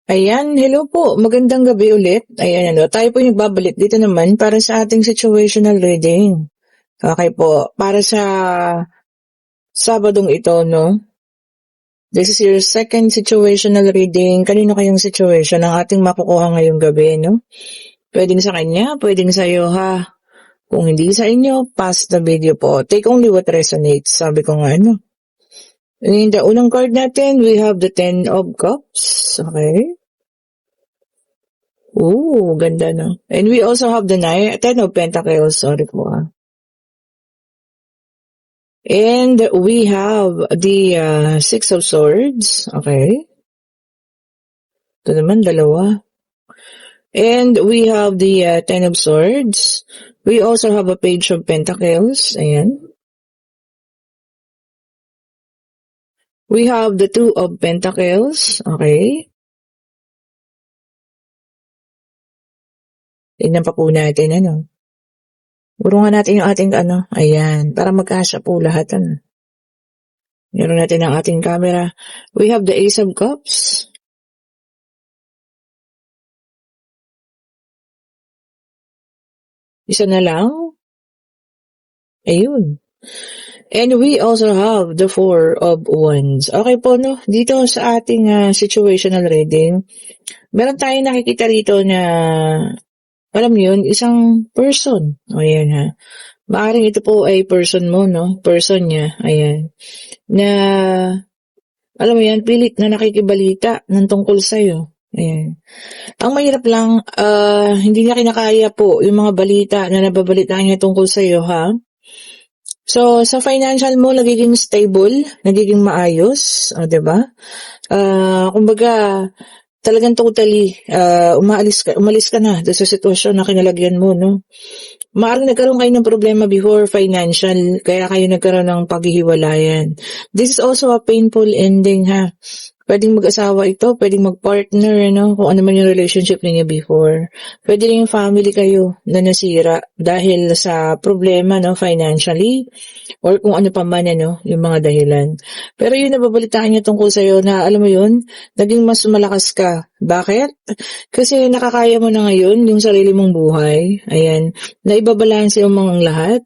Ayan, hello po. Magandang gabi ulit. Ayan, tayo po yung nagbabalik dito naman para sa ating situational reading. Okay po, para sa Sabadong ito, no? This is your second situational reading. Kanino kayong situation ang ating makukuha ngayong gabi, no? Pwedeng sa kanya, pwedeng sa iyo, ha? Kung hindi sa inyo, pass the video po. Take only what resonates. Sabi ko nga, no? In the unang card natin, we have the Ten of Cups. Okay. Ooh, ganda na. And we also have the Ten of Pentacles. Sorry po. And we have the Six of Swords. Okay. Ito naman, dalawa. And we have the Ten of Swords. We also have a Page of Pentacles. Ayan. We have the Two of Pentacles. Okay. Tingnan pa po natin, ano. Urungan natin yung ating, ayan, para magkasya po lahat, ano. Meron natin ang ating camera. We have the Ace of Cups. Isa na lang. Ayun. And we also have the Four of Wands. Okay po, no? Dito sa ating situational reading, meron tayong nakikita rito na, alam mo yun, isang person. O yan, ha. Maaring ito po ay person mo, no? Person niya. Ayan. Na, alam mo yan, pilit na nakikibalita ng tungkol sa'yo. Ayan. Ang mahirap lang, hindi niya kinakaya po yung mga balita na nababalitaan niya tungkol sa'yo, ha? So, sa financial mo, nagiging stable, nagiging maayos, diba? Kumbaga, talagang totally, umalis ka na sa sitwasyon na kinalagyan mo, no? Maaaring nagkaroon kayo ng problema before financial, kaya kayo nagkaroon ng paghihiwalayan. This is also a painful ending, ha? Pwedeng mag-asawa ito, pwedeng mag-partner, kung ano man yung relationship niya before. Pwede rin yung family kayo na nasira dahil sa problema, financially, or kung ano pa man, yung mga dahilan. Pero yun, nababalitaan niya tungkol sa'yo na, alam mo yun, naging mas malakas ka. Bakit? Kasi nakakaya mo na ngayon yung sarili mong buhay. Ayan. Naibabalanse yung mga lahat.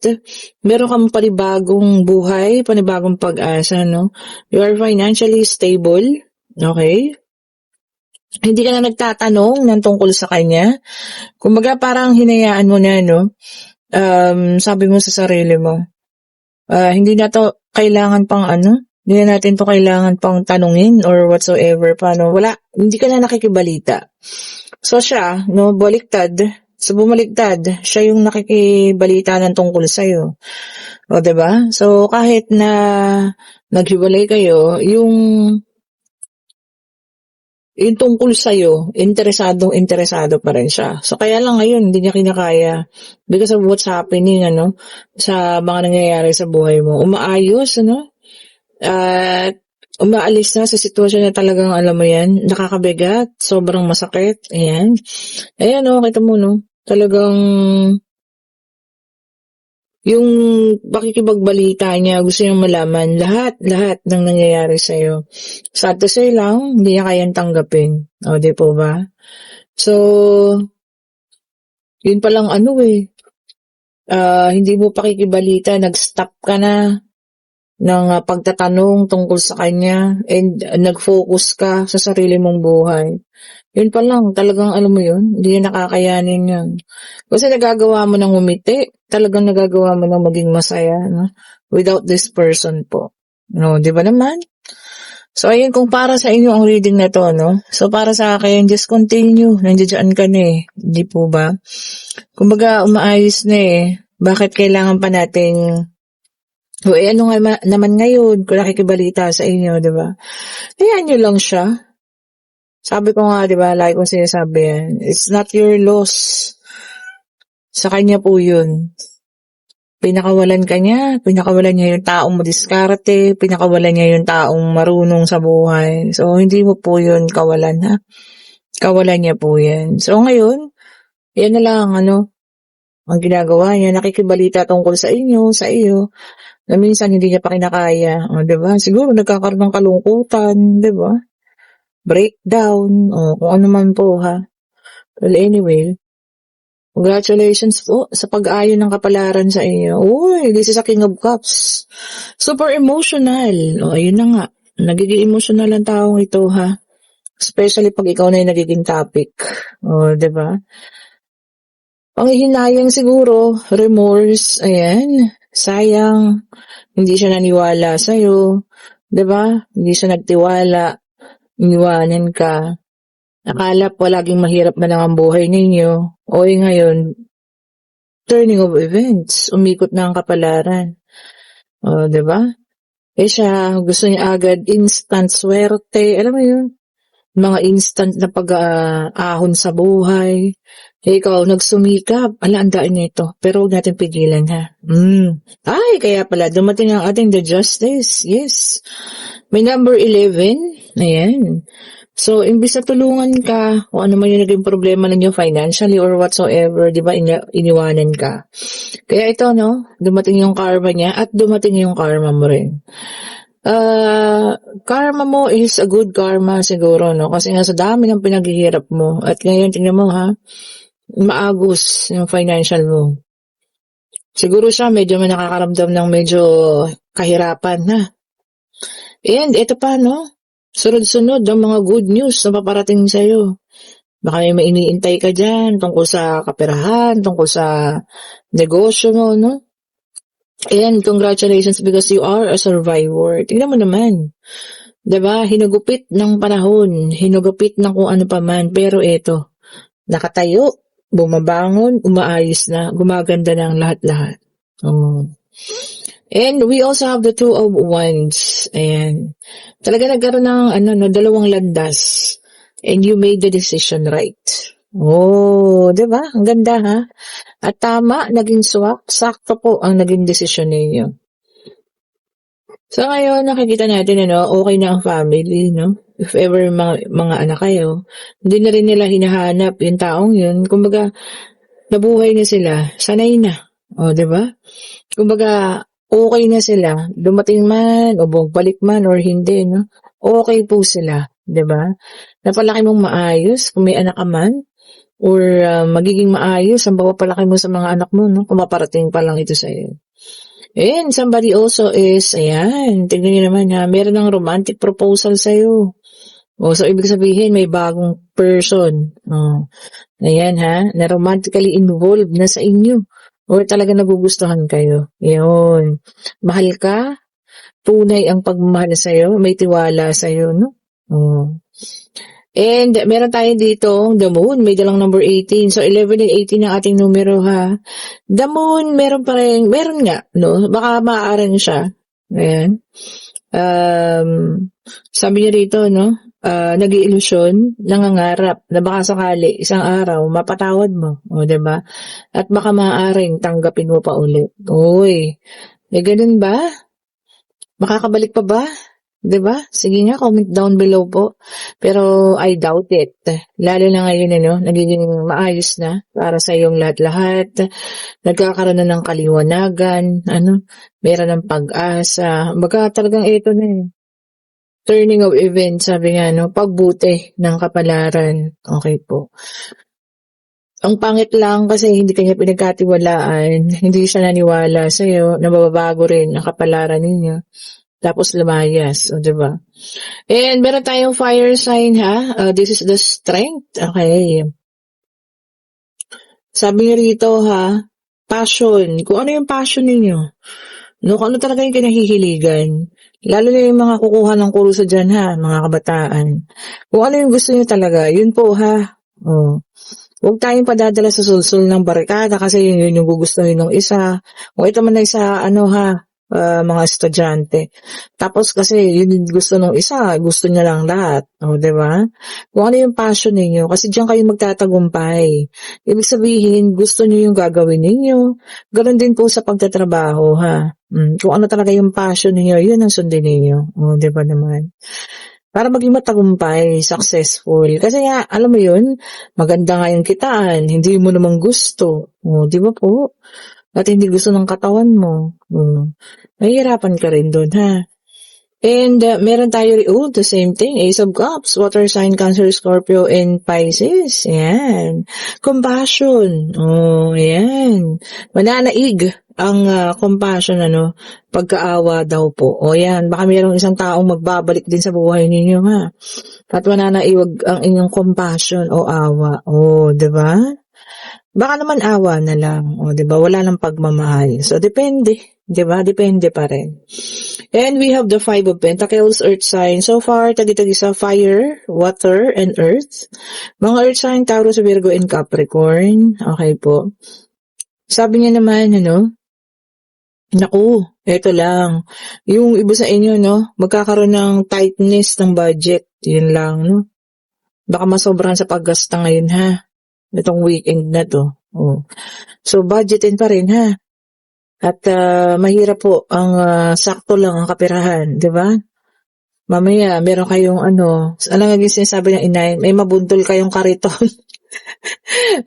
Meron kang panibagong buhay, panibagong pag-asa, no? You are financially stable. Okay? Hindi ka na nagtatanong ng tungkol sa kanya. Kumbaga parang hinayaan mo na, no? Sabi mo sa sarili mo, hindi na to kailangan pang hindi na natin to kailangan pang tanungin or whatsoever pa, no? Wala, hindi ka na nakikibalita. So siya, no, baliktad, so bumaliktad, siya yung nakikibalita ng tungkol sa'yo. O, diba? So, kahit na naghiwalay kayo, yung tungkol sa'yo, interesado pa rin siya. So, kaya lang ngayon, hindi niya kinakaya because of what's happening, sa mga nangyayari sa buhay mo. Umaayos, at umaalis na sa sitwasyon na talagang, alam mo yan, nakakabigat, sobrang masakit, ayan. Ayan, kita mo, talagang yung pakikipagbalita niya, gusto niyang malaman lahat ng nangyayari sa'yo. Sad to say lang, hindi niya kayang tanggapin. O, di po ba? So, yun palang hindi mo pakikibalita, nag-stop ka na ng pagtatanong tungkol sa kanya and nag-focus ka sa sarili mong buhay. Yun pa lang, talagang alam mo yun, hindi niya nakakayanin yun. Kasi nagagawa mo ng umiti, talagang nagagawa mo ng maging masaya, without this person po. No, di ba naman? So, ayun, kung para sa inyo ang reading na to, so para sa akin, just continue, nandiyan ka na hindi po ba? Kumbaga, umaayos na bakit kailangan pa nating ano nga naman ngayon, kung nakikibalita sa inyo, di ba? Hayaan nyo lang siya. Sabi ko nga, di ba, like kong sinasabi yan, it's not your loss. Sa kanya po yun. Pinakawalan niya yung taong madiskarte, pinakawalan niya yung taong marunong sa buhay. So, hindi mo po yun kawalan, ha? Kawalan niya po yan. So, ngayon, yan na lang, ang ginagawa niya, nakikibalita tungkol sa inyo, sa iyo, na minsan hindi niya pa kinakaya. O, diba? Siguro nagkakaroon ng kalungkutan, diba? breakdown, o kung ano man po ha. Well, anyway, congratulations po sa pag-ayon ng kapalaran sa inyo. Uy, this is a King of Cups. Super emotional. O, ayun na nga. Nagiging emotional ang taong ito ha. Especially pag ikaw na yung nagiging topic. O, diba? Panghihinayang siguro, remorse, ayan. Sayang, hindi siya naniwala sa'yo. Diba? Hindi siya nagtiwala. Iniwanan ka. Akala palaging mahirap man lang ang buhay ninyo. O ngayon, turning of events. Umikot na ang kapalaran. O, diba? Siya, gusto niya agad instant swerte. Alam mo yun? Mga instant na pag-ahon sa buhay. Ikaw, nagsumikap. Ala, ang daan niya ito. Pero huwag natin pigilan, ha? Ay, kaya pala, dumating ang ating the justice. Yes. May number 11. Ayan. So, imbis na tulungan ka, kung ano man yung naging problema ninyo financially or whatsoever, di ba, iniwanan ka. Kaya ito, no, dumating yung karma niya at dumating yung karma mo rin. Karma mo is a good karma siguro, no, kasi nga sa dami ng pinaghihirap mo at ngayon, tingnan mo ha, maagos yung financial mo. Siguro siya medyo may nakakaramdam ng medyo kahirapan, ha. And ito pa, no, sunod-sunod ang mga good news na paparating sa'yo. Baka may iniintay ka dyan tungkol sa kaperahan, tungkol sa negosyo mo, no? And congratulations because you are a survivor. Tingnan mo naman. Diba? Hinugupit ng panahon, hinugupit ng kung ano pa man. Pero eto, nakatayo, bumabangon, umaayos na, gumaganda na ang lahat-lahat. And we also have the Two of Wands. Ayan. Talaga nagkaroon ng dalawang landas. And you made the decision right. Oh, diba? Ang ganda ha? At tama, naging swak. Sakto po ang naging desisyon ninyo. So ngayon, nakikita natin, okay na ang family, no? If ever mga anak kayo, hindi na rin nila hinahanap yung taong yun. Kumbaga, nabuhay na sila. Sanay na. O, diba? Kumbaga, okay na sila. Dumating man, o balik man, or hindi, no? Okay po sila. Diba? Napalaki mong maayos, kung may anak ka man, or magiging maayos ang pagpapalaki mo sa mga anak mo, no? Kung maparating pa lang ito sa'yo. And somebody also is, ayan, tignan nyo naman ha, meron ng romantic proposal sa'yo. O, so ibig sabihin, may bagong person. O, ayan ha, na romantically involved na sa inyo. Or talaga nagugustuhan kayo. Yun. Mahal ka, tunay ang pagmamahal sa'yo, may tiwala sa'yo, no? O. And meron tayo dito, the moon, may dalang number 18. So 11 and 18 ang ating numero ha. The moon, meron nga, no? Baka maaaring siya. Ayan. Sabi niya rito, no? Nag-iilusyon, nangangarap, na baka sakali, isang araw, mapatawad mo. O, diba? At baka maaaring tanggapin mo pa ulit. Uy, ganun ba? Makakabalik pa ba? Diba? Sige nga, comment down below po. Pero I doubt it. Lalo na ngayon, nagiging maayos na para sa iyong lahat-lahat. Nagkakaroon na ng kaliwanagan, meron ng pag-asa. Baga talagang ito na turning of events, sabi nga, pagbuti ng kapalaran. Okay po. Ang pangit lang kasi hindi kanya pinagkatiwalaan, hindi siya naniwala sa'yo, nababago rin ang kapalaran ninyo. Tapos lumayas, diba? And meron tayong fire sign ha. This is the strength. Okay. Sabi niya rito ha, passion. Kung ano yung passion ninyo. No, kung ano talaga yung kinahihiligan. Lalo na yung mga kukuha ng kurusa dyan ha, mga kabataan. Kung ano yung gusto niyo talaga, yun po ha. Huwag tayong padadala sa sulsul ng barikada kasi yun yung gugustuhin ng isa. Kung ito man ay sa mga estudyante. Tapos kasi yun yung gusto ng isa, gusto niya lang lahat. Diba? Kung ano yung passion ninyo, kasi diyan kayo magtatagumpay. Ibig sabihin, gusto niyo yung gagawin ninyo. Ganon din po sa pagtatrabaho, ha. Kung ano talaga yung passion niyo, yun ang sundin ninyo. Diba naman? Para maging matagumpay, successful. Kasi nga, alam mo yun, maganda nga yung kitaan, hindi mo namang gusto. Di ba po? At hindi gusto ng katawan mo. Mahihirapan ka rin doon, ha? And meron tayo the same thing, Ace of Cups, water sign, Cancer, Scorpio, and Pisces. Yan. Compassion. Oh, yan. Mananaig ang compassion, pagkaawa daw po. O yan, baka mayroong isang taong magbabalik din sa buhay ninyo, ha? At mananaiwag ang inyong compassion o awa. O, diba? Baka naman awa na lang. O, diba? Wala lang pagmamahal. So, depende. Diba? Depende pa rin. And we have the Five of Pentacles, Earth sign. So far, tagi-tagi sa fire, water, and earth. Mga Earth sign, Taurus, Virgo, and Capricorn. Okay po. Sabi niya naman, naku, eto lang. Yung iba sa inyo, magkakaroon ng tightness ng budget. Yun lang, Baka masobrahan sa paggasta ngayon, ha? Itong weekend na to. Oh. So, budgetin pa rin, ha? At mahirap po ang sakto lang ang kapirahan, di ba? Mamaya, meron kayong alam nga yung sinasabi ng inay, may mabuntol kayong kariton.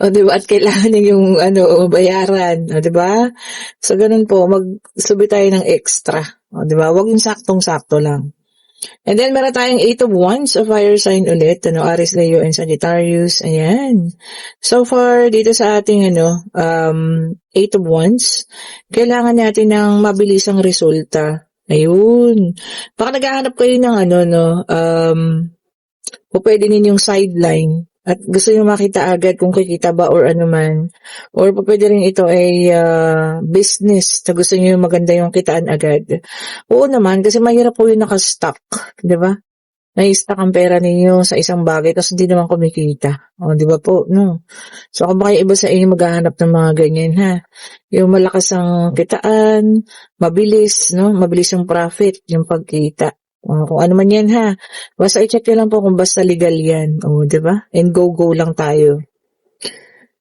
O di ba? At kailangan yung bayaran, o di ba? So ganun po, magsubi tayo ng extra. O di ba? Huwag yung saktong-sakto lang. And then meron tayong 8 of Wands, a fire sign ulit, Aries, Leo, and Sagittarius. Ayan. So far, dito sa ating 8 of Wands, kailangan natin ng mabilisang resulta. Ayun. Baka naghahanap kayo ng pwede ninyong sideline at gusto nyo makita agad kung kikita ba or ano man. Or pwede rin ito ay business na gusto nyo maganda yung kitaan agad. Oo naman, kasi mahirap po yung nakastock. Di ba? Nai-stock ang pera ninyo sa isang bagay kasi hindi naman kumikita. O, di ba po? No. So, kung baka iba sa inyo maghahanap ng mga ganyan, ha? Yung malakas ang kitaan, mabilis, Mabilis yung profit, yung pagkita. Kung ano man yan, ha? Basta i-check nyo lang po kung basta legal yan. O, di ba? And go lang tayo.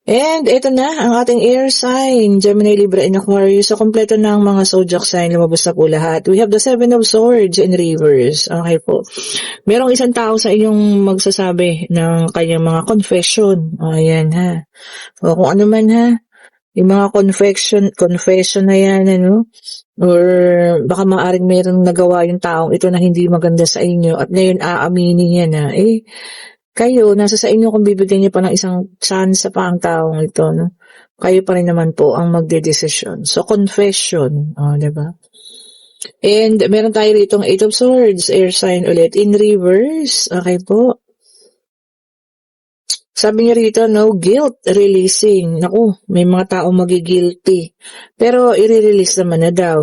And ito na ang ating air sign, Gemini, Libra, and Aquarius. So, kompleto na ang mga zodiac sign, lumabas na po lahat. We have the 7 of Swords in reverse. Okay po. Merong isang tao sa inyong magsasabi ng kanyang mga confession. O, ayan, ha? O, kung ano man, ha? Yung mga confession na yan, or baka maaaring mayroong nagawa yung taong ito na hindi maganda sa inyo at ngayon aaminin niya na, kayo, nasa sa inyo kung bibigyan niyo pa ng isang chance pa ang taong ito, Kayo pa rin naman po ang magdedesisyon. So, confession, diba? And meron tayo rito ng 8 of Swords, air sign ulit, in reverse. Okay po. Sabi niya rito, guilt releasing. Naku, may mga taong magigilty. Pero i-release naman na daw.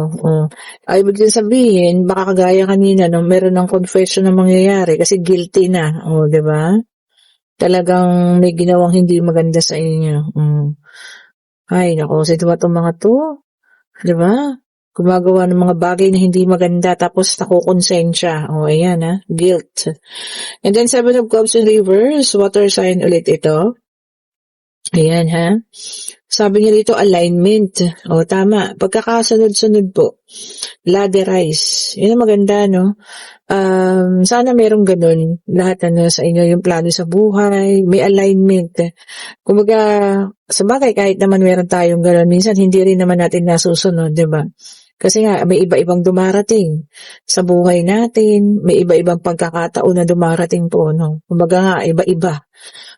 Ay, ibig sabihin, baka kagaya kanina, meron ng confession na mangyayari kasi guilty na. Di ba? Talagang may ginawang hindi maganda sa inyo. Ay, naku, sino ba itong mga to? Di ba? Gumagawa ng mga bagay na hindi maganda tapos nakukonsensya. Ayan, ha? Guilt. And then 7 of Cups in reverse, water sign ulit ito. Ayan, ha? Sabi niya dito, alignment. Tama. Pagkakasunod-sunod po. Ladderize. Yun ang maganda, sana merong ganun. Lahat, sa inyo, yung plano sa buhay, may alignment. Kumbaga, sa bagay, kahit naman meron tayong ganun, minsan hindi rin naman natin nasusunod, di ba? Kasi nga, may iba-ibang dumarating sa buhay natin, may iba-ibang pagkakataon na dumarating po, Kumbaga nga, iba-iba.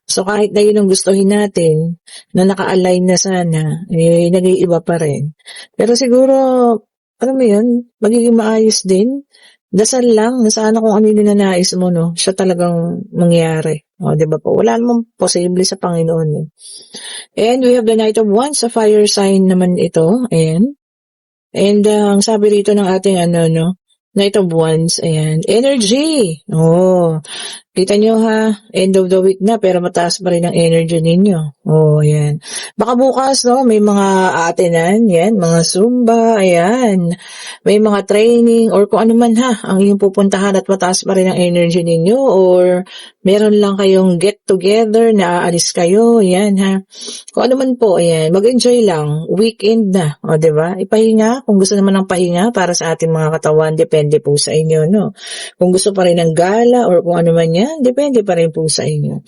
So, kahit na yun ang gustuhin natin, na naka-align na sana, nag-iiba pa rin. Pero siguro, alam mo yun, magiging maayos din. Dasal lang, na sana kung ano yung ninanais mo, siya talagang mangyari. Diba po? Wala namang posible sa Panginoon. And we have the Knight of Wands, sa fire sign naman ito. Ayan. And ang sabi rito ng ating Knight of Wands, ayan, energy. Kita nyo, ha, end of the week na pero mataas pa rin ang energy ninyo. Ayan. Baka bukas, may mga atenan, yan, mga Zumba, ayan. May mga training or kung ano man, ha, ang iyong pupuntahan at mataas pa rin ang energy ninyo or meron lang kayong get together na aalis kayo, ayan, ha. Kung ano man po, ayan, mag-enjoy lang. Weekend na, diba? Ipahinga, kung gusto naman ng pahinga para sa ating mga katawan, depende po sa inyo, Kung gusto pa rin ng gala or kung ano man yan, Ayan, depende pa rin po sa inyo.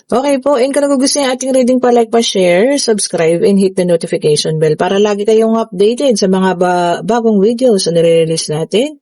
Okay po, and kung nagugustuhan yung ating reading pa-like, pa-share, subscribe, and hit the notification bell para lagi kayong updated sa mga bagong videos na nire-release natin.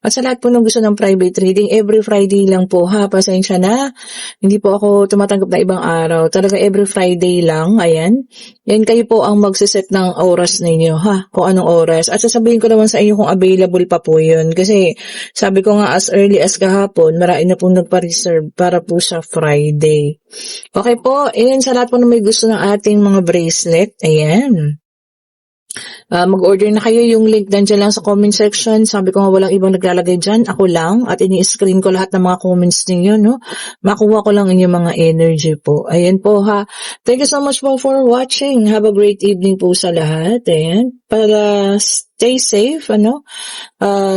At sa lahat po ng gusto ng private reading, every Friday lang po ha, pasensya na. Hindi po ako tumatanggap na ibang araw. Talaga every Friday lang, ayan. Yan kayo po ang magsiset ng oras ninyo ha, kung anong oras. At sasabihin ko naman sa inyo kung available pa po yun. Kasi sabi ko nga as early as kahapon, marami na pong nagpa-reserve para po sa Friday. Okay po, ayan sa lahat po na may gusto ng ating mga bracelet, ayan. Mag-order na kayo, yung link nandiyan lang sa comment section. Sabi ko nga walang ibang naglalagay dyan, ako lang. At ini-screen ko lahat ng mga comments ninyo, no? Makuha ko lang inyong mga energy po. Ayan po ha. Thank you so much po for watching. Have a great evening po sa lahat. Ayan. Para stay safe, ano?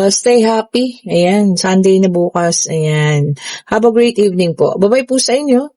Stay happy. Ayan. Sunday na bukas. Ayan. Have a great evening po. Bye-bye po sa inyo.